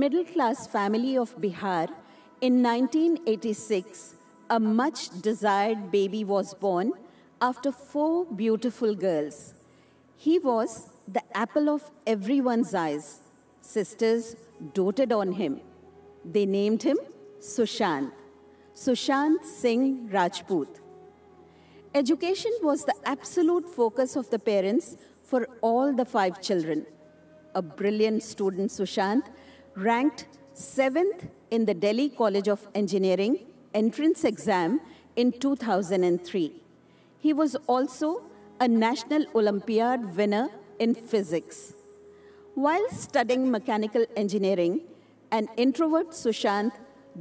middle-class family of Bihar, in 1986, a much-desired baby was born after 4 beautiful girls. He was the apple of everyone's eyes. Sisters doted on him. They named him Sushant, Sushant Singh Rajput. Education was the absolute focus of the parents for all the 5 children. A brilliant student, Sushant, ranked 7th in the Delhi College of Engineering entrance exam in 2003. He was also a National Olympiad winner in physics. While studying mechanical engineering, an introvert Sushant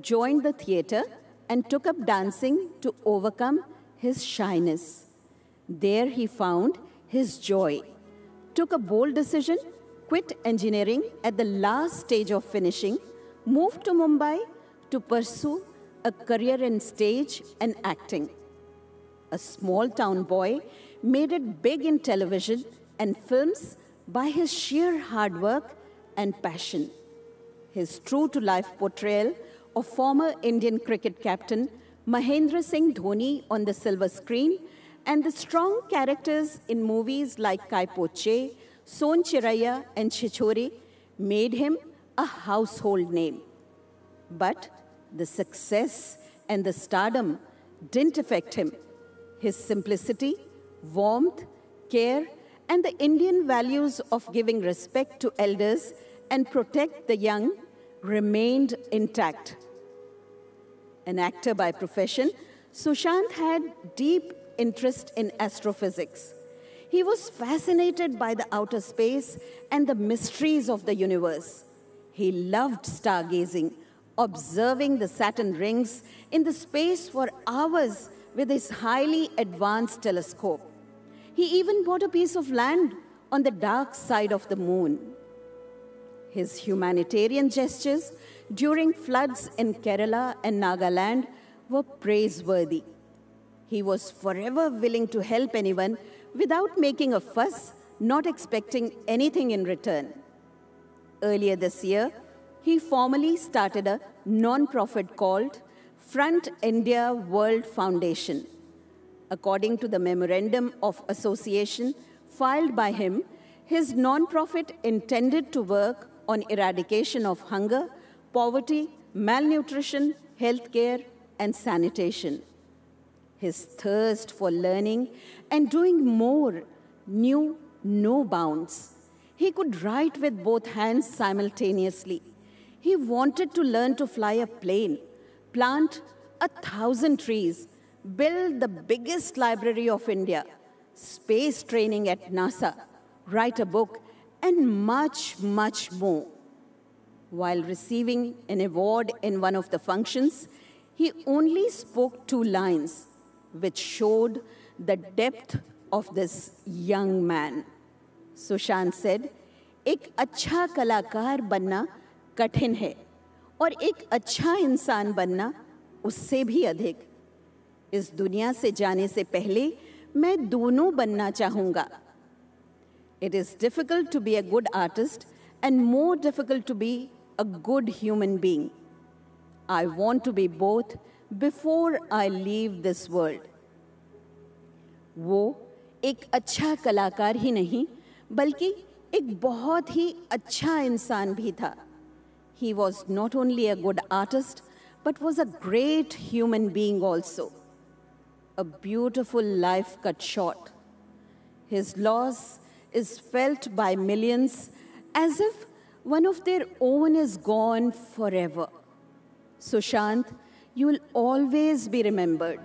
joined the theatre and took up dancing to overcome his shyness. There he found his joy, took a bold decision, quit engineering at the last stage of finishing, moved to Mumbai to pursue a career in stage and acting. A small town boy made it big in television and films by his sheer hard work and passion. His true-to-life portrayal of former Indian cricket captain Mahendra Singh Dhoni on the silver screen and the strong characters in movies like Kai Po Che, Son Chiraiya and Chichori made him a household name. But the success and the stardom didn't affect him. His simplicity, warmth, care, and the Indian values of giving respect to elders and protect the young remained intact. An actor by profession, Sushant had deep interest in astrophysics. He was fascinated by the outer space and the mysteries of the universe. He loved stargazing, observing the Saturn rings in the space for hours with his highly advanced telescope. He even bought a piece of land on the dark side of the moon. His humanitarian gestures during floods in Kerala and Nagaland were praiseworthy. He was forever willing to help anyone without making a fuss, not expecting anything in return. Earlier this year, he formally started a non-profit called Front India World Foundation. According to the Memorandum of Association filed by him, his non-profit intended to work on eradication of hunger, poverty, malnutrition, healthcare, and sanitation. His thirst for learning and doing more knew no bounds. He could write with both hands simultaneously. He wanted to learn to fly a plane, plant 1,000 trees, build the biggest library of India, space training at NASA, write a book, and much, much more. While receiving an award in one of the functions, he only spoke 2 lines, which showed the depth of this young man. Sushant said, "एक अच्छा कलाकार बनना कठिन है और एक अच्छा इंसान बनना उससे भी अधिक। इस दुनिया से जाने से पहले मैं दोनों बनना चाहूँगा। It is difficult to be a good artist and more difficult to be a good human being. I want to be both before I leave this world." वो एक अच्छा कलाकार ही नहीं, बल्कि एक बहुत ही अच्छा इंसान भी था. He was not only a good artist, but was a great human being also. A beautiful life cut short. His loss is felt by millions as if one of their own is gone forever. Sushant, you will always be remembered.